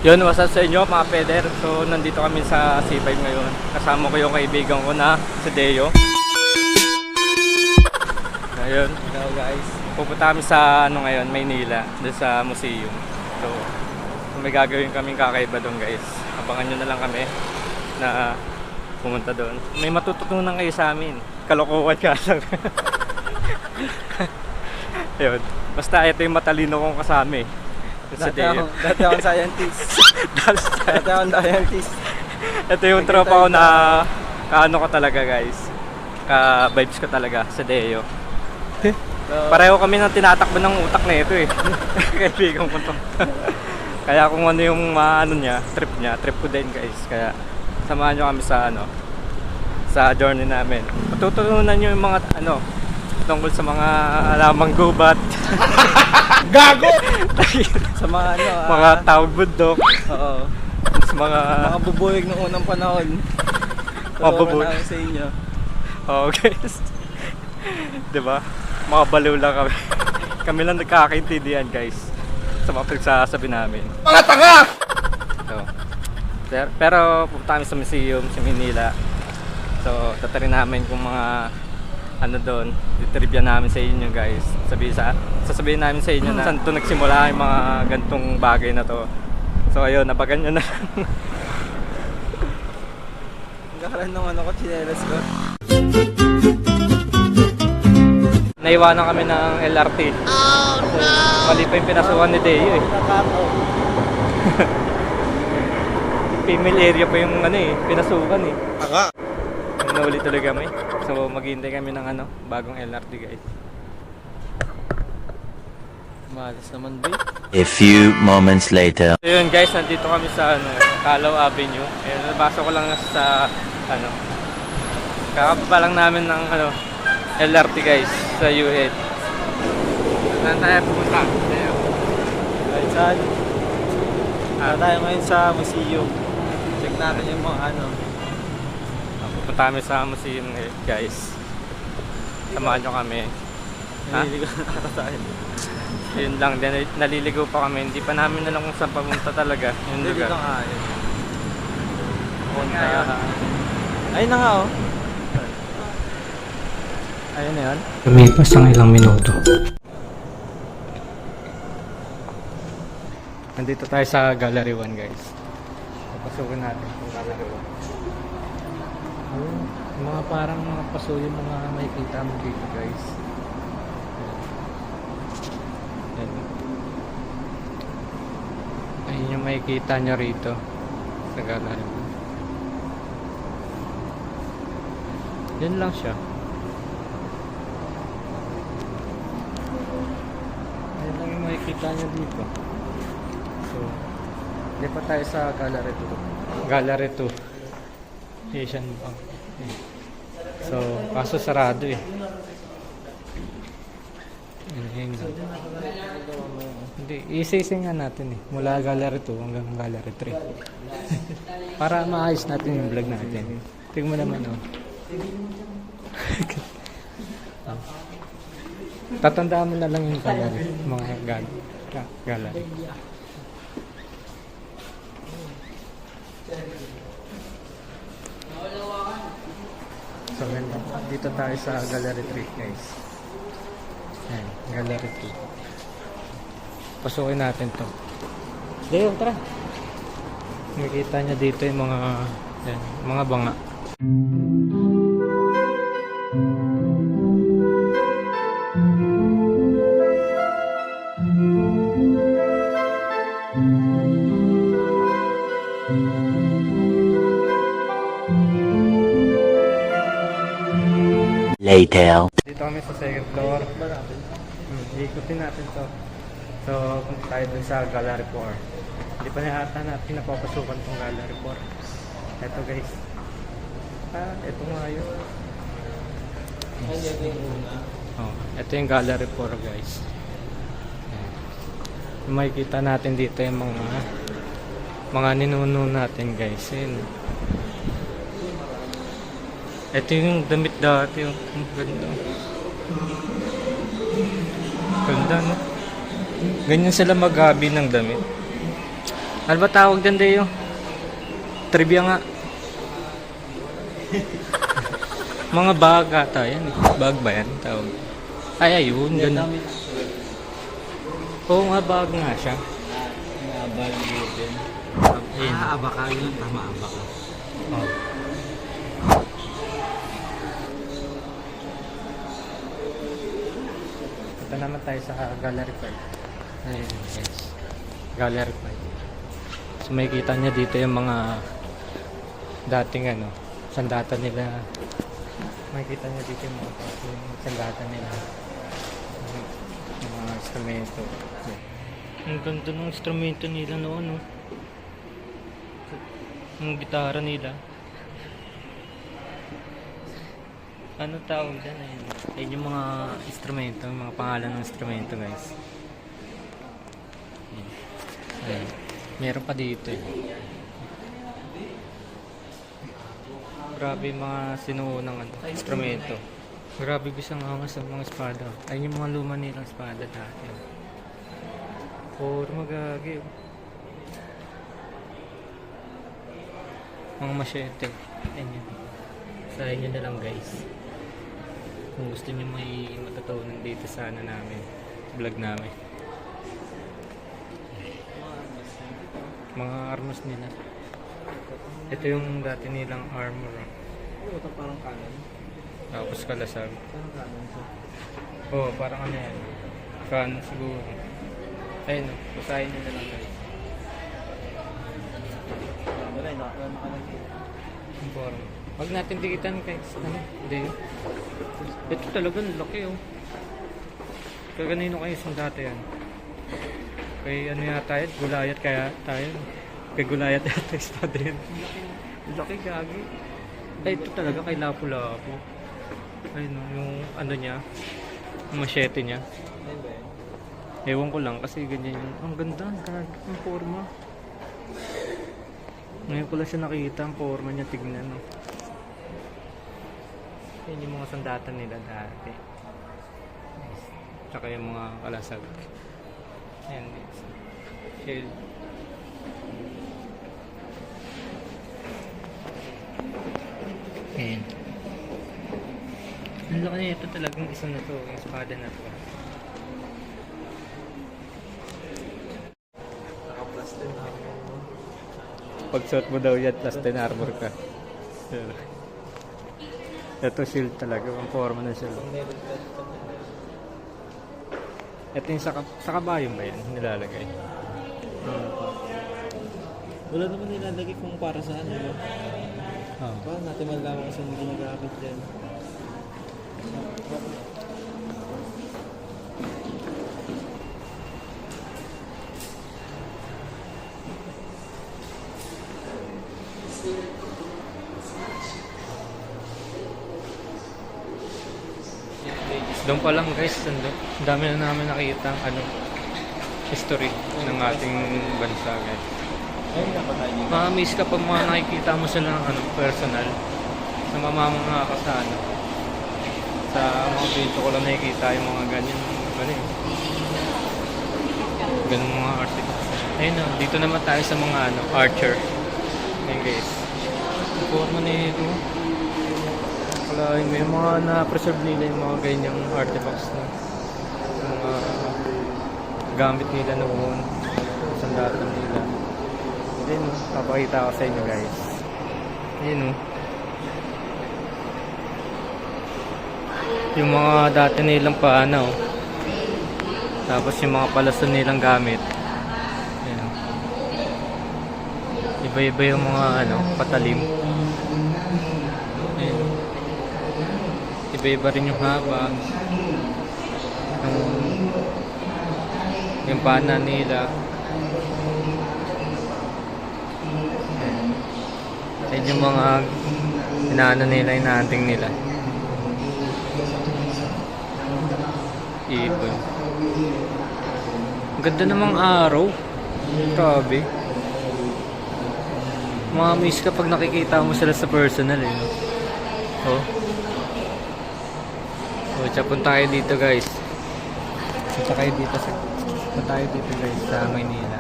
Yun, what's up sa inyo mga peder. So, nandito kami sa C5 ngayon. Kasama ko yung kaibigan ko na si Deo. Ayun. Hello guys. Pupunta kami sa ngayon, Maynila, doon sa museum. So, may gagawin kaming kakaiba doon guys. Abangan nyo na lang kami na pumunta doon. May matututunan kayo sa amin. Kalokohan ka lang. Ayun. Basta ito yung matalino kong kasama eh. Dati akong scientist. Dati akong scientist. Ito yung tropa ko na kaano ko talaga guys. Ka-vibes ko talaga sa Deo. So, Pareho kami ng tinatakbo ng utak na ito eh. Kaibigan ko to. Kaya kung ano yung niya, trip ko din guys. Kaya samahan nyo kami sa sa journey namin. Matututunan nyo yung mga tungkol sa mga alamang gubat. gago! Sa mga Mga tawag bundok. Oo. Sa mga bubuhig ng unang panahon. Mga bubuhig. Turuan sa inyo. Oo guys. Diba? Mga baliw lang kami. Kami lang nagkakaintindihan guys sa mga pinagsasabi namin. Mga tanga! So, pero pupunta kami sa museum sa Manila. So, tatarin namin kung mga doon, trivia namin sa inyo guys. Sasabihin namin sa inyo na saan ito nagsimula yung mga gantong bagay na to. So ayun, nabagan nyo na lang. Nagkakaroon ng ko, chinelas ko. Naiwanan kami ng LRT. Oh no! Mali pa yung pinasukan ni Deo eh. Female area pa yung pinasukan eh. Tanga! Nauli tuloy kami. So maghihintay kami ng bagong LRT guys. Malas naman ba? A few moments later. So yun guys, nandito kami sa Calao Avenue. Ayun, nabasa ko lang sa kakapa lang namin ng LRT guys sa U8. Saan tayo pupunta? Kahit saan. Tayo ngayon sa museum. Check natin yung mga Pupunta kami sa museum guys. Samahan nyo kami. Ha? Naliligo na ata tayo. Yun lang, naliligo pa kami. Hindi pa namin alam kung saan papunta talaga yung Hindi lugar. dito nga yun. Punta. Ayun na nga oh. Ayun na yun. Lumipas ang ilang minuto. Nandito tayo sa Gallery 1 guys. Papasukin natin yung Gallery 1. Mga parang mga paso yung mga makikita mo dito guys. Ayan. Ayun yung makikita nyo rito sa Gallery 1. Yan lang siya. Ayun lang yung makikita nyo dito. So, lipat tayo sa Gallery 2. Gallery 2. Asian Bank. So, kaso sarado eh. Hindi, isising nga natin eh. Mula Gallery 2 hanggang Gallery 3. Para maayos natin yung vlog natin. Tingnan mo naman oh. Tatandaan mo na lang yung gallery. Mga gallery. So, dito tayo sa Gallery 3 guys. Ayan, Gallery 3. Pasukin natin to. Deo, tara. Makikita nyo dito yung mga banga. Later. Dito kami sa second floor. Ikutin natin to. So, punta tayo dun sa Gallery 4. Hindi pa natin napapasukan tong Gallery 4. Eto guys. Ito nga yun. Ito yung Gallery 4 guys. Ayan. Makikita natin dito yung mga ninuno natin guys. Ayan. Ito yung damit dati. Ganda. Ganda no? Ganyan sila maghabi ng damit. Ano ba tawag dyan, Deo? Trivia nga. Mga bag ata yan. Bag ba yan? Tawag. Ay, ayun. Ganun. Oo nga, bag nga siya. Abal din. Ayun. Abaka yun. Tama, abaka. Oh. Ito naman tayo sa Gallery 5. Ayun, yes. Gallery 5. So may kita niya dito yung mga dating sandata nila. May kita niya dito yung mga sandata nila. Yung mga instrumento. Ang ganda ng instrumento nila noon, no? Yung gitara nila. Ano tawag dyan? Ayun yung mga instrumento, yung mga pangalan ng instrumento, guys. Ayun. Meron pa dito eh. Grabe yung mga sinuunang instrumento. Grabe bisang angas sa mga espada. Ayun yung mga luma nilang espada dati. Puro magagi. Mga masyete. Ayun yun. Sa inyo na lang, guys. Kung gusto niyo may matutunan dito sa namin, vlog namin. Mga armas nila. Ito yung dati nilang armor. Ito parang kanan. Tapos kalasag. Parang kanan siya. Oo, parang ano yan. Kanan siguro. Ayun o, basahin nyo na lang, guys. Wala, nakalagay. Ang form. Huwag natin dikitan guys. Hindi. Ito talaga laki oh. Kaganino kayo isang dati yan. Kay ano yata yun? Gulayat kaya tayo. Kay Gulayat yata ispada yun. Laki gagi. Ay ito talaga kay Lapu-Lapu. Ayun oh, yung ano niya. Yung machete niya. Ayun ba yun? Ewan ko lang kasi ganyan yung... Ang ganda. Gagi ang forma. Ngayon ko lang siya nakita ang forma niya. Tignan no. Yan yung mga sandatan nila dati. Tsaka yung mga kalasag. Ayan. Shield. Ayan. Ang laki na ito talagang isa na to. Yung espada na to. Naka-plus din na ako. Pag suot mo daw yan, plus 10 armor ka. Ito shield talaga, ang forma ng shield. Meron ka dito. Ito yung sa kabayong ba yan? Nilalagay. Wala naman nilalagay kung para saan. Diba? Oh. Paano natin malaman kung saan ginagamit dyan? Doon pa lang guys, ang dami na namin nakita history ng ating bansa guys. Ayun na pa tayo dito. Ma-miss ka pag mga nakikita mo sila ng personal. Sa mamamanga ka sa mga video ko lang nakikita yung mga ganyan. Ganun mga artifacts. Ayun na, dito naman tayo sa mga archer. Ayun guys. Ang forma nito. Wala, may mga na-preserve nila yung mga ganyang artifacts na mga gamit nila noon. Sandatan nila. Ayun o, papakita ko sa inyo guys. Ayun o. Yung mga dati nilang paana o. Tapos yung mga palason nilang gamit. Ayun o. Iba-iba yung mga patalim. Ayun. Iba-iba rin yung haba. Yung pana nila. Ayun yung mga inaano nila, inaanting nila. Ibon. Ang ganda namang araw. Grabe. Mga-miss kapag nakikita mo sila sa personal eh. Oh. So, punta tayo dito guys. Punta tayo dito guys sa Maynila.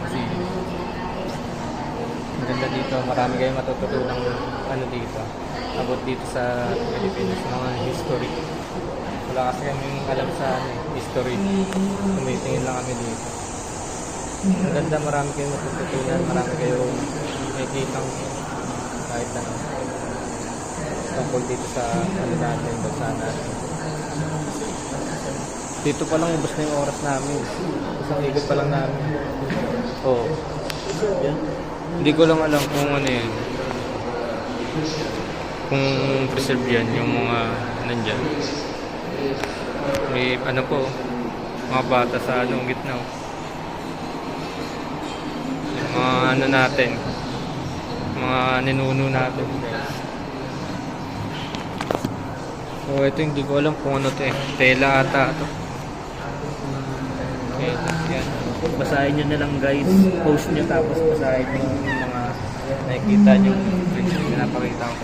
Kasi ganda dito. Marami kayong matututunan ano dito. About dito sa Pilipinas, mga history. Wala kasi kaming alam sa history. Tumitingin lang kami dito. Ang ganda, marami kayong matututunan. Marami kayong makikitang kahit ano. Tungkol dito sa ano natin, bansa natin. Dito pa lang ubos na yung oras namin. Isang ikot pa lang namin. Oo. Yan. Hindi ko lang alam kung ano yan. Kung preserve yan, yung mga nandyan. May ano po, mga bata sa anong gitna. Yung mga ano natin, mga ninuno natin. So ito hindi ko alam kung ano to eh. Tela ata to. Tela, yan. Basahin nyo na lang guys. Post nyo tapos basahin nyo yung mga nakikita nyo. Pinapakita ko.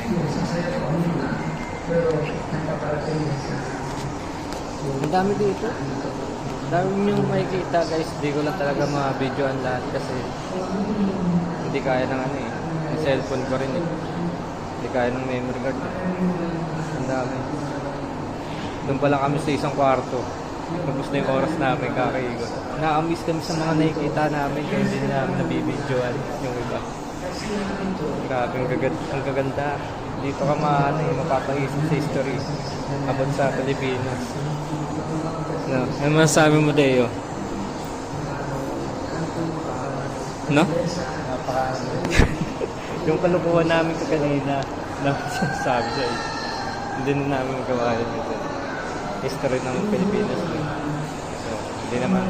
Ang dami dito. Ang dami nyo makikita guys. Hindi ko lang talaga ma-videoan lahat kasi hindi kaya ng ano eh. Yung cellphone ko rin eh. Hindi kaya ng memory card. Ang dami. Doon pa lang kami sa isang kwarto. Tapos na yung oras namin kakaigot. Na-amiss kami sa mga nakikita namin kaya hindi namin nabibidyoan yung iba. Grabe, ang gaganda. Dito ka mapapaisip sa history about sa Pilipinas. No? Ano masasabi mo, Deo? No? Yung kalukuhan namin kanina na sabi sa iyo. Hindi na namin magawa yun ito. History ng Pilipinas. So, hindi naman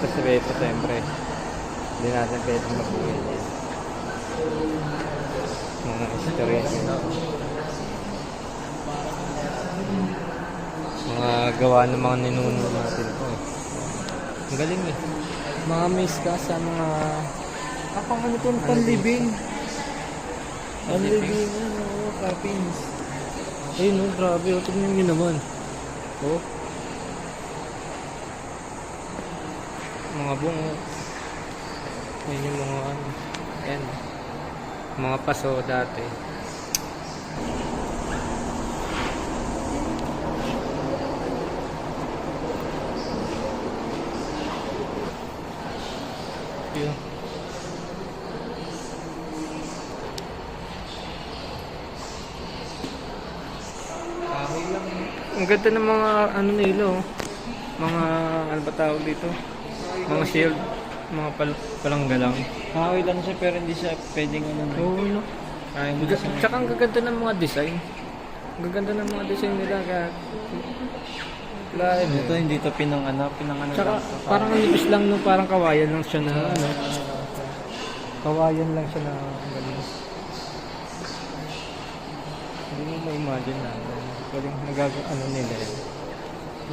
respeto siyempre. Hindi natin pwedeng mabuhay. Mga history. Mga gawa ng mga ninuno natin po. Ang galing eh. Mga miss ka sa mga Ano itong panlibing? Panlibing, carpins. ayun oh, grabe oh, tignan nyo naman oh, mga bungo, ayun yung mga ano, yan mga paso dati. Yun. Ang ganda ng mga ano nila oh. Mga ano ba tawag dito? Mga shield, mga palanggalang. Okay lang siya pero hindi siya pwedeng ano. Oo, no. Kaya mo kasi. Tsaka ang gaganda ng mga design. Ang gaganda ng mga design nila kaya live. Ito hindi to pinang ano Tsaka lang. parang ang nipis lang no, parang kawayan lang siya na ano. Kawayan lang siya na ganun. Hindi mo ma-imagine na walang ano nila yun.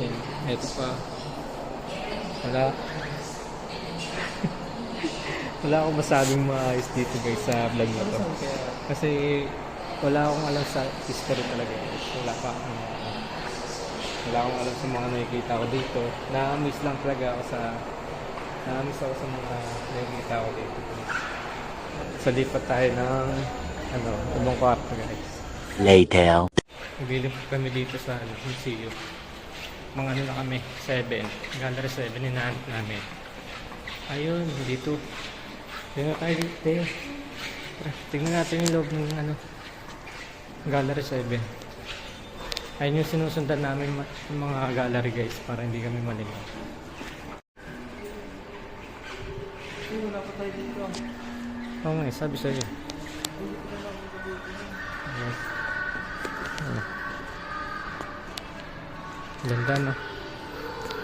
Yan, eto pa. Wala. Wala akong masabing maayos dito guys sa vlog na to. Kasi wala akong alam sa history talaga guys. Wala akong alam sa mga nakikita ko dito. Na-miss lang talaga ako sa mga nakikita ko dito. So lipat tayo ng ibang kwarto guys. Later. Nagbilip kami dito sa museum. Mga ano na kami, 7. Gallery 7 hinahanap namin. Ayun, dito. Tingnan tayo dito. Tara, tingnan natin yung loob ng Gallery 7. Ayun yung sinusundan namin yung mga gallery guys para hindi kami maligaw. Wala pa tayo dito. Oo nga, sabi sa'yo. Yes. Ganda no.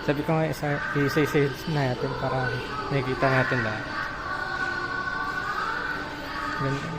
Sabi ko nga isa-isa natin para nakikita natin lahat. Ganda.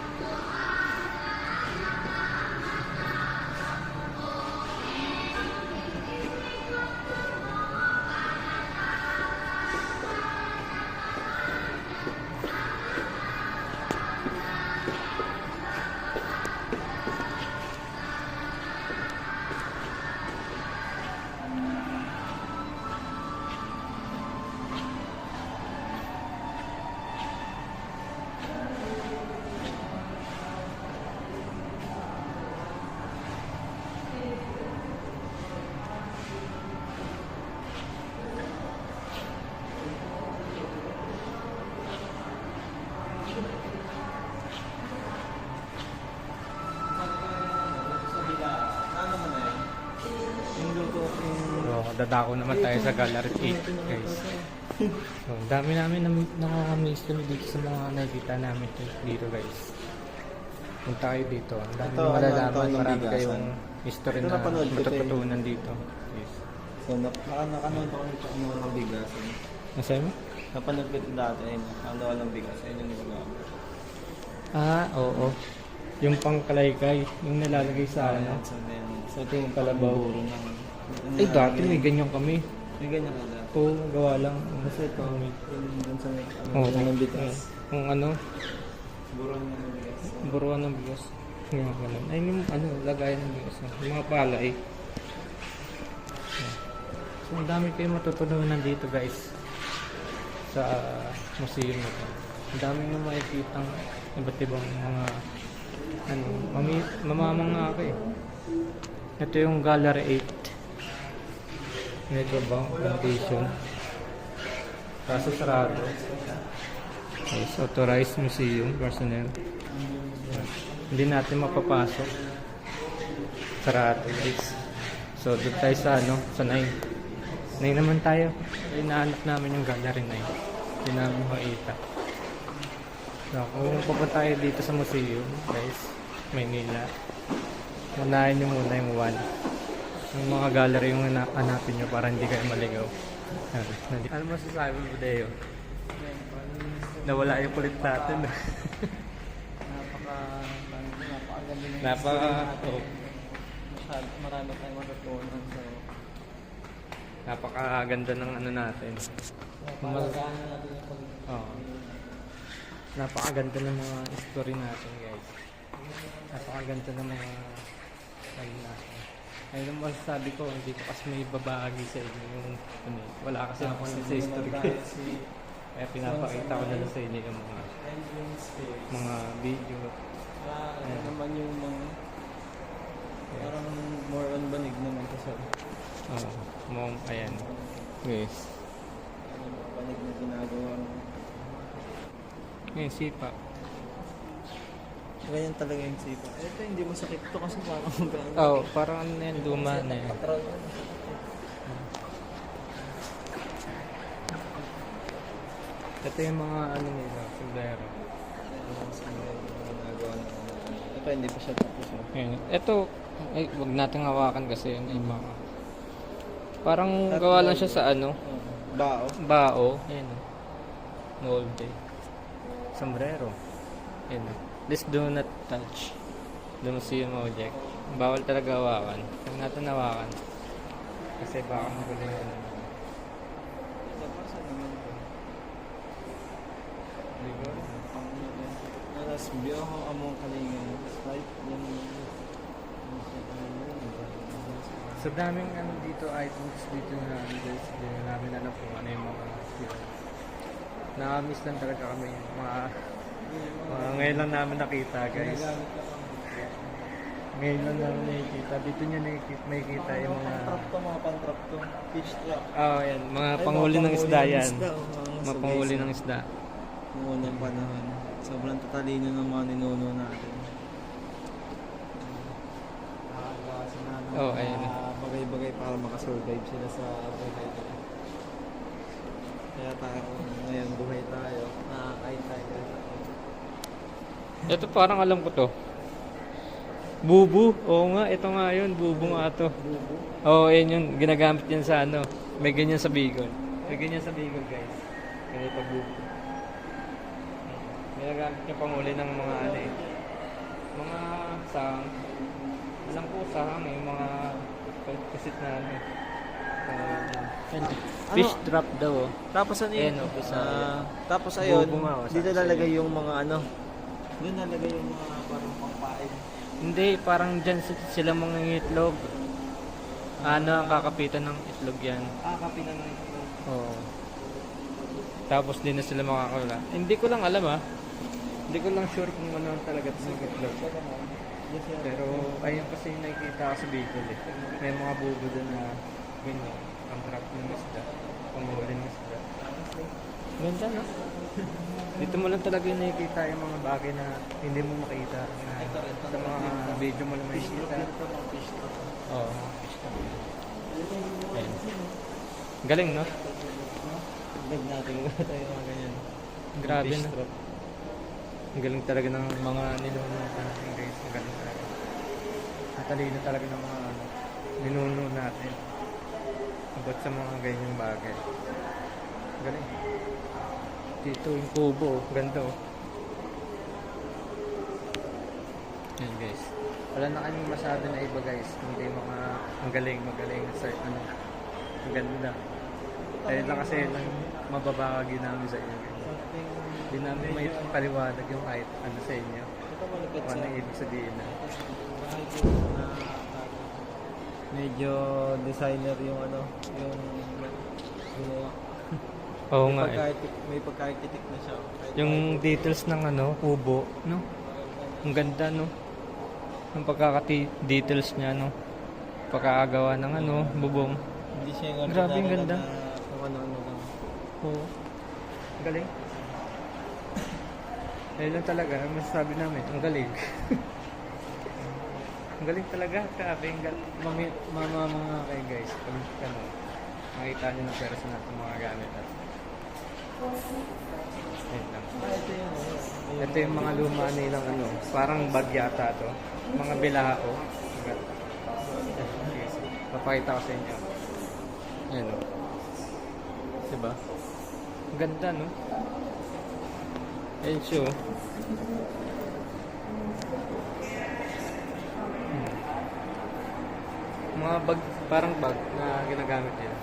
dadako naman tayo sa Gallery 8 guys. So, ang dami namin nakakamiss kami dito sa mga nakikita namin dito guys. Punta kayo dito. Ang dami Ito, malalaman. ano, Marami bigasan. kayong history Ito na napanood ko, matututunan dito. Yes. So, nakanood ako nito ng bigas. Nasa'yo mo? Napanood ko ito dati, ano ng bigas, ayun yung nagawa. Ah, oo. Yung pangkalaykay, yung nilalagay sa ano. So, ito yung Kalabaw. buro ng... Ay, dati may ganyan kami. May ganyan ka dati. Oo, gawa lang. Kasi ito, yung dun sa Oo. ng bigas. Kung ano, Buro ng bigas. buruan ng bigas. Yung ganun. Ay, yung ano, lagayan ng bigas. Yung mga palay. So, ang dami kayo matutunan dito guys. Sa museum na to. Ang dami nyo makikita iba't ibang mga ano, mamamanga ka eh. Ito yung Gallery 8. Medyo bang plantation. Kaso sarado. Yes, authorized museum personnel. Hindi natin mapapasok. Sarado guys. So doon tayo sa ano, sa 9. 9 naman tayo. Inaanap namin yung Gallery 9. Hindi namin makita. So kung pupunta tayo dito sa museum guys, Maynila, unahin nyo muna yung 1. Yung mga gallery yung hanapin nyo para hindi kayo maligaw. Ano masasabi mo, Deo? Nawala yung kulit natin. Marami tayong matutunan. So, Napakaganda ng ano natin. palagaan natin yung pag... Oo. Napakaganda ng mga story natin, guys. Napakaganda ng mga ano natin. Ayun ang masasabi ko, hindi ko kasi may babagi sa inyo yung ano, wala kasi ako sa history. Kaya pinapakita ko na lang sa inyo yung mga video. Ano naman yung mga... Parang more on banig naman kasi. Oo. Ayan. Yes. Ano ba banig na ginagawa mo? Ngayon, sipa. Ganyan talaga yung sipa. Ito hindi masakit to kasi parang magano. Oo, parang ano yan, luma na yan. Patron. Ito yung mga ano nila, sundero. Ito hindi pa siya tapos. Ayan. Ito, ay, wag natin hawakan kasi yun ay mga... Parang gawa lang siya sa ano, Bao. bao. Ayan o. Molde. Sombrero. Ayan o. Please do not touch the museum object. Bawal talaga hawakan. Huwag natin hawakan. Kasi baka magulo yung ano. Alas biyo ako among kalingan. Slide yan. So daming ano dito items dito na guys. Hindi na namin alam kung ano yung mga yun. Nakamiss lang talaga kami yung mga ngayon lang namin nakita guys. Ngayon lang namin nakikita. Dito nyo nakikita yung mga Mga pantrap to. Fish trap. yan, mga panghuli ng isda yan. Mga Mga panghuli ng isda. Noong unang panahon. Sobrang tatalino ng mga ninuno natin. Nakakagawasan namin Oh, ayun. bagay-bagay para makasurvive sila sa buhay. Kaya tayo ngayon buhay tayo. Nakakain tayo. Ito parang alam ko to. Bubu. Oo nga, ito nga yun. Bubu nga to. Bubo. Oo, yun yun. Ginagamit yan sa ano. May ganyan sa Bicol. May ganyan sa Bicol guys. Ganito bubu. Ginagamit niya panghuli ng mga ano eh. Mga sahang. Alam ko sahang eh. Yung mga pagkasit na ano eh. Fish trap daw oh. Tapos ano yun? Ayan, oh, tapos ayun, Bubo nga, oh, dito sabi lalagay yung mga ano. Doon nalagay yung mga parang pangpain. Hindi, parang dyan sila mga itlog. Ano ang kakapitan ng itlog yan? Kapinan ng ito. Oo. Tapos di na sila makakawala. Hindi ko lang alam ah. Hindi ko lang sure kung ano talaga ito ng itlog. Pero ayun kasi yung nakikita ko sa Bicol eh. May mga bubo doon na ganyan. Ang trap ng isda. Panghuli ng isda. Ganda no? Dito mo lang talaga yung nakikita yung mga bagay na hindi mo makita. Na sa mga video mo lang makikita. Oo. Ayan. Galing, no? Bag natin tayo mga ganyan. Grabe Fish na. trap. Ang galing talaga ng mga ninuno natin guys. Ang galing talaga. Matalino talaga ng mga ninuno natin. About sa mga ganyang bagay. Ang galing. Dito yung kubo. Ganda oh. Yan guys. Wala na kaming masabi na iba guys. Hindi mga ang galing magaling sa ano. Ang ganda. Dahil lang kasi lang mababahagi namin sa inyo guys. Something... Hindi namin may paliwanag yung kahit ano sa inyo. Ito malapit Kung sa... ano yung ibig sabihin na. Medyo designer yung ano, yung gumawa. Oo May nga eh. may pagka-architect na siya. Kahit Yung details ng ano, kubo, no? Ang ganda, no? Yung pagkaka-details niya, no? Pagkakagawa ng ano, bubong. hindi siya yung Grabe, ang ordinary ganda. na kung ano-ano lang. Oo. Galing. Ayun lang talaga, ang masasabi namin, ang galing. Ang galing talaga, grabe, ang galing. Mga kayo guys, pag ano, makita nyo ng person natin mga gamit at ayun lang. Ito yung ano, Ito yung mga luma nilang ano, parang bag yata to. Mga bilao. Papakita ko sa inyo. Ayan o. Diba? Ang ganda no? Ayan siya oh. Mga bag, parang bag na ginagamit nila.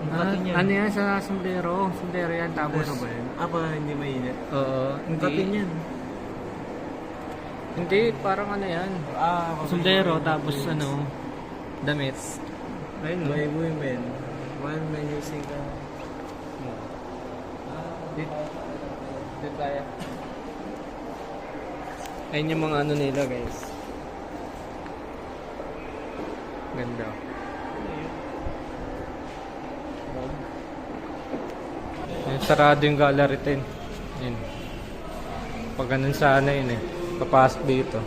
Cotton yan. Ano yan sa sombrero? Sombrero yan tapos Ano ba yun? Apa, hindi mainit. Oo, Cotton yan. Hindi, parang ano yan. Sombrero tapos ano, damit. Ayun no. By women. One man using the... Dito tayo. Ayun yung mga ano nila guys. Ganda. Ayun, sarado yung gallery tin. Ayun. Pag ganun sana yun eh. Papasok dito.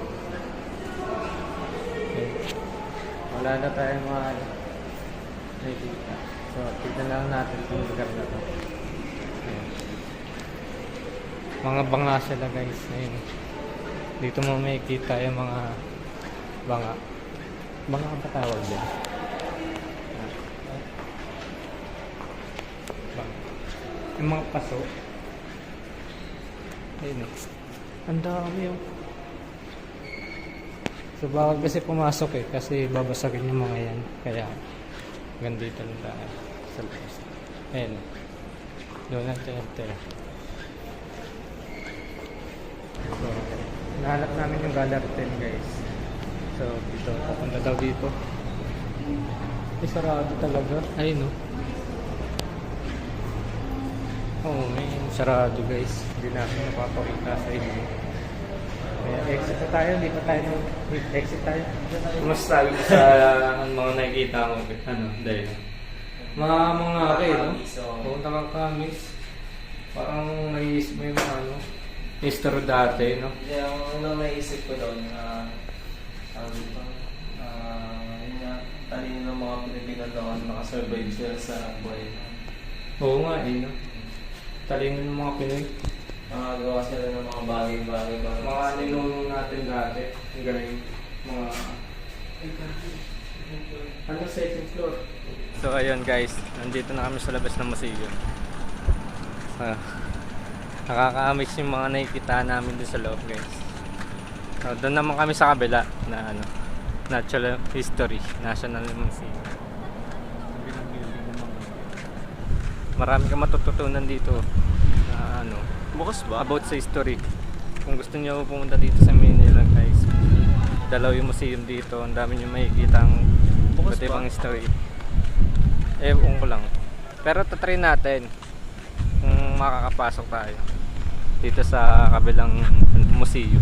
Ayun. Wala na tayong mga nakikita. So, tignan lang natin itong lugar na to. Ayun. Mga banga sila guys. Ayun. Dito mo makikita yung mga banga. Banga ang patawag din. Banga. Yung mga paso. Ayun eh. Ang dami yung... So bawal kasi pumasok eh. Kasi babasagin yung mga yan. Kaya gandito lang tayo. Sa labas. Ayun. Doon natin ito. So, nahanap namin yung gallery 10 guys. So, dito, papunta daw dito. Ay, sarado talaga. Ayun no. Oo, may sarado guys. Hindi natin napapakita sa inyo. Kaya exit na tayo, hindi pa tayo exit tayo. Masasabi ko sa mga nakikita mo, ano, dahil mga kayo, no? Pumunta kang kamis. Parang naiisip mo yung mga ano, history dati, no? Yung ano naisip ko doon, sabi ko, yun nga, talino ng mga Pilipino doon, nakasurvive sila sa buhay. Oo nga, eh, no? Talino ng mga Pinoy. Nakagawa sila ng mga bagay-bagay. Mga ninuno natin dati. Ang galing. Mga... Ano second floor? So ayun guys, nandito na kami sa labas ng museum. Nakaka-amaze yung mga nakikita namin doon sa loob guys. So, doon naman kami sa kabila na ano, Natural History National Museum. Marami kang matututunan dito na ano, Bukas ba? about sa history. Kung gusto niyo pumunta dito sa Manila guys, dalaw yung museum dito, ang dami niyo makikita ang Bukas iba't ba? ibang history. Ewan ko lang. Pero tatry natin kung makakapasok tayo dito sa kabilang museum.